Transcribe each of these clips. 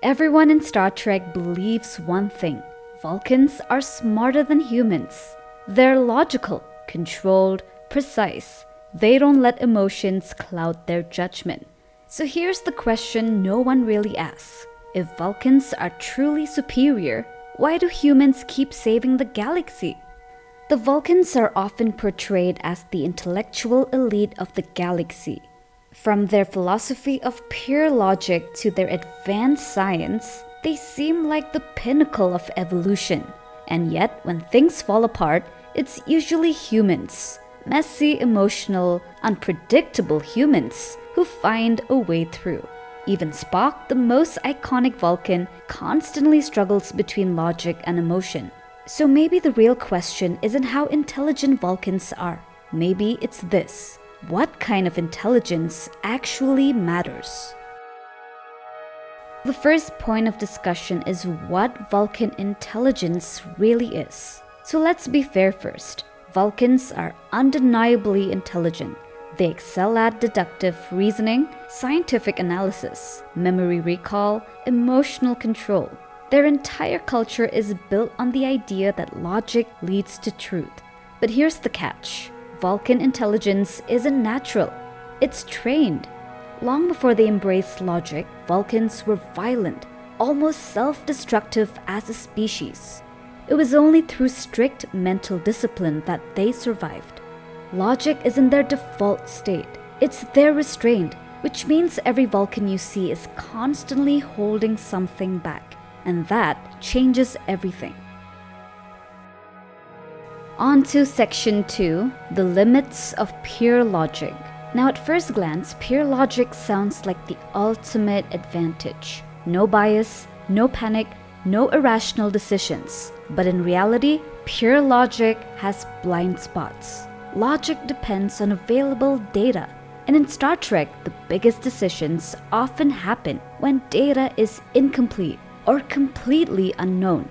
Everyone in Star Trek believes one thing: Vulcans are smarter than humans. They're logical, controlled, precise. They don't let emotions cloud their judgment. So here's the question no one really asks. If Vulcans are truly superior, why do humans keep saving the galaxy? The Vulcans are often portrayed as the intellectual elite of the galaxy. From their philosophy of pure logic to their advanced science, they seem like the pinnacle of evolution. And yet, when things fall apart, it's usually humans, messy, emotional, unpredictable humans, who find a way through. Even Spock, the most iconic Vulcan, constantly struggles between logic and emotion. So maybe the real question isn't how intelligent Vulcans are. Maybe it's this: what kind of intelligence actually matters? The first point of discussion is what Vulcan intelligence really is. So let's be fair first. Vulcans are undeniably intelligent. They excel at deductive reasoning, scientific analysis, memory recall, emotional control. Their entire culture is built on the idea that logic leads to truth. But here's the catch: Vulcan intelligence isn't natural, it's trained. Long before they embraced logic, Vulcans were violent, almost self-destructive as a species. It was only through strict mental discipline that they survived. Logic isn't their default state, it's their restraint, which means every Vulcan you see is constantly holding something back, and that changes everything. On to Section 2, the limits of pure logic. Now at first glance, pure logic sounds like the ultimate advantage. No bias, no panic, no irrational decisions. But in reality, pure logic has blind spots. Logic depends on available data. And in Star Trek, the biggest decisions often happen when data is incomplete or completely unknown.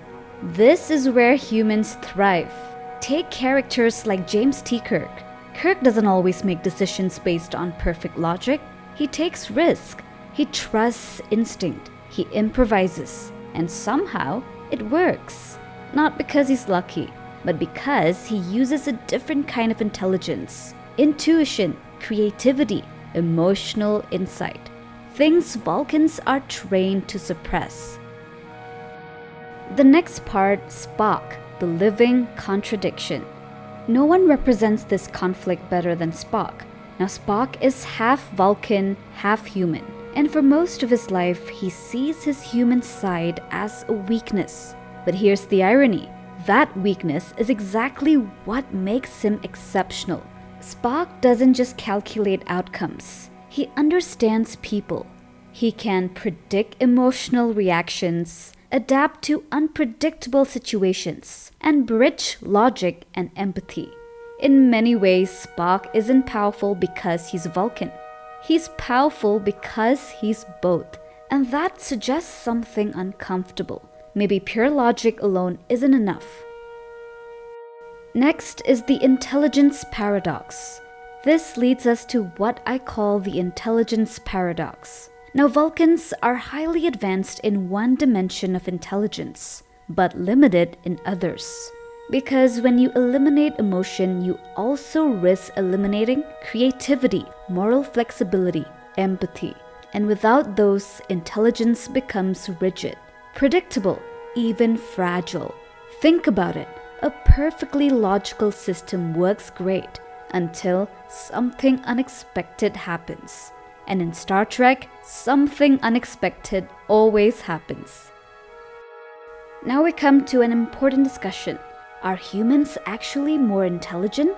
This is where humans thrive. Take characters like James T. Kirk. Kirk doesn't always make decisions based on perfect logic. He takes risks. He trusts instinct. He improvises. And somehow, it works. Not because he's lucky, but because he uses a different kind of intelligence. Intuition, creativity, emotional insight. Things Vulcans are trained to suppress. The next part, Spock, the living contradiction. No one represents this conflict better than Spock. Now Spock is half Vulcan, half human. And for most of his life, he sees his human side as a weakness. But here's the irony. That weakness is exactly what makes him exceptional. Spock doesn't just calculate outcomes. He understands people. He can predict emotional reactions, adapt to unpredictable situations, and bridge logic and empathy. In many ways, Spock isn't powerful because he's Vulcan. He's powerful because he's both. And that suggests something uncomfortable. Maybe pure logic alone isn't enough. Next is the intelligence paradox. This leads us to what I call the intelligence paradox. Now, Vulcans are highly advanced in one dimension of intelligence, but limited in others. Because when you eliminate emotion, you also risk eliminating creativity, moral flexibility, empathy. And without those, intelligence becomes rigid, predictable, even fragile. Think about it. A perfectly logical system works great until something unexpected happens. And in Star Trek, something unexpected always happens. Now we come to an important discussion. Are humans actually more intelligent?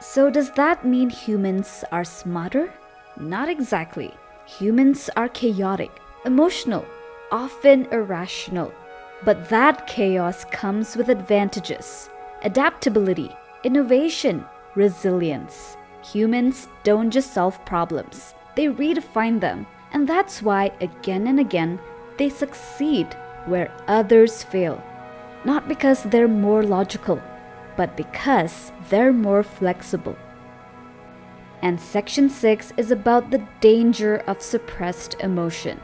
So does that mean humans are smarter? Not exactly. Humans are chaotic, emotional, often irrational. But that chaos comes with advantages: adaptability, innovation, resilience. Humans don't just solve problems, they redefine them. And that's why, again and again, they succeed where others fail. Not because they're more logical, but because they're more flexible. And Section 6 is about the danger of suppressed emotion.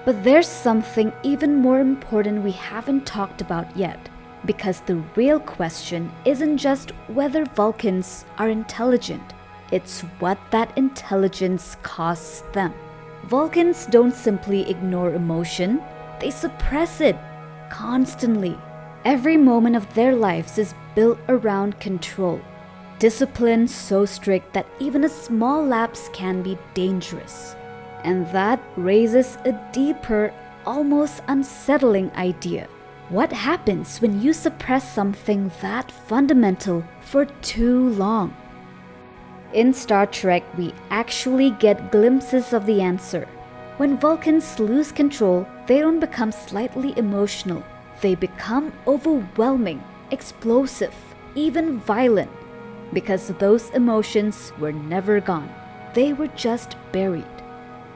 But there's something even more important we haven't talked about yet. Because the real question isn't just whether Vulcans are intelligent, it's what that intelligence costs them. Vulcans don't simply ignore emotion, they suppress it constantly. Every moment of their lives is built around control. Discipline so strict that even a small lapse can be dangerous. And that raises a deeper, almost unsettling idea. What happens when you suppress something that fundamental for too long? In Star Trek, we actually get glimpses of the answer. When Vulcans lose control, they don't become slightly emotional. They become overwhelming, explosive, even violent. Because those emotions were never gone. They were just buried.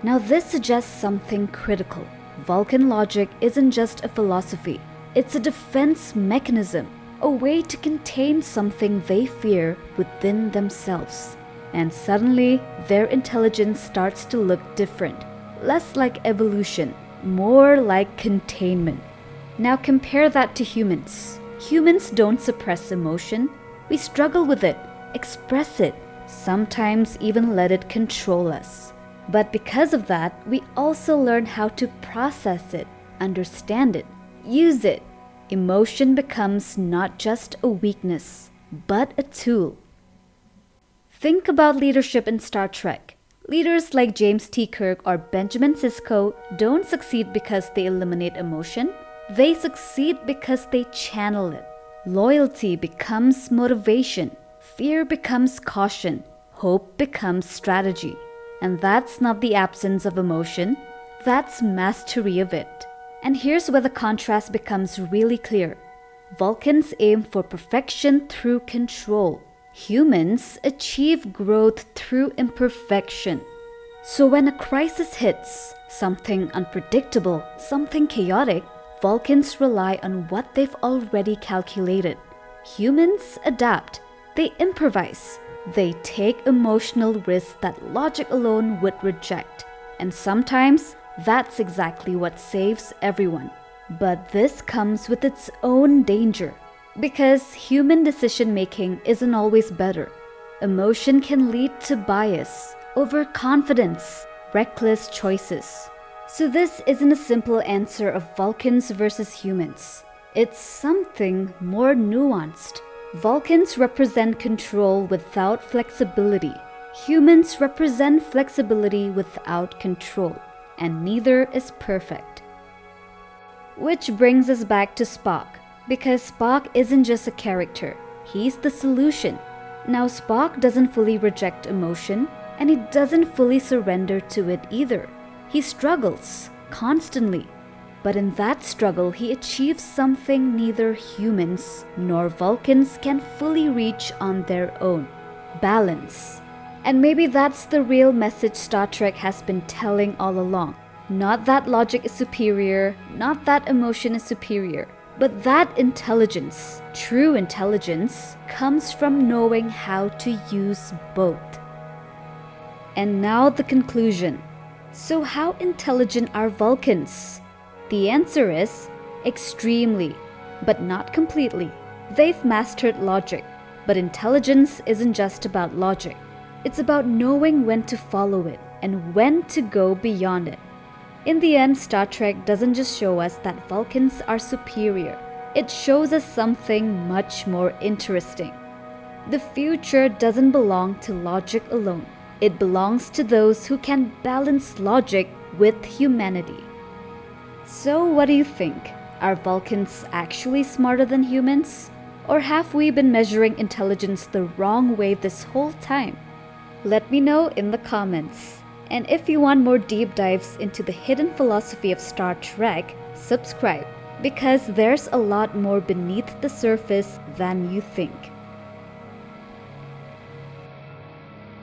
Now this suggests something critical. Vulcan logic isn't just a philosophy. It's a defense mechanism, a way to contain something they fear within themselves. And suddenly, their intelligence starts to look different, less like evolution, more like containment. Now compare that to humans. Humans don't suppress emotion. We struggle with it, express it, sometimes even let it control us. But because of that, we also learn how to process it, understand it, use it. Emotion becomes not just a weakness, but a tool. Think about leadership in Star Trek. Leaders like James T. Kirk or Benjamin Sisko don't succeed because they eliminate emotion. They succeed because they channel it. Loyalty becomes motivation. Fear becomes caution. Hope becomes strategy. And that's not the absence of emotion. That's mastery of it. And here's where the contrast becomes really clear. Vulcans aim for perfection through control. Humans achieve growth through imperfection. So when a crisis hits, something unpredictable, something chaotic, Vulcans rely on what they've already calculated. Humans adapt. They improvise. They take emotional risks that logic alone would reject. And sometimes, that's exactly what saves everyone. But this comes with its own danger. Because human decision-making isn't always better. Emotion can lead to bias, overconfidence, reckless choices. So this isn't a simple answer of Vulcans versus humans. It's something more nuanced. Vulcans represent control without flexibility. Humans represent flexibility without control. And neither is perfect. Which brings us back to Spock. Because Spock isn't just a character, he's the solution. Now Spock doesn't fully reject emotion, and he doesn't fully surrender to it either. He struggles, constantly. But in that struggle, he achieves something neither humans nor Vulcans can fully reach on their own. Balance. And maybe that's the real message Star Trek has been telling all along. Not that logic is superior, not that emotion is superior. But that intelligence, true intelligence, comes from knowing how to use both. And now the conclusion. So how intelligent are Vulcans? The answer is extremely, but not completely. They've mastered logic, but intelligence isn't just about logic. It's about knowing when to follow it and when to go beyond it. In the end, Star Trek doesn't just show us that Vulcans are superior. It shows us something much more interesting. The future doesn't belong to logic alone. It belongs to those who can balance logic with humanity. So what do you think? Are Vulcans actually smarter than humans? Or have we been measuring intelligence the wrong way this whole time? Let me know in the comments. And if you want more deep dives into the hidden philosophy of Star Trek, subscribe, because there's a lot more beneath the surface than you think.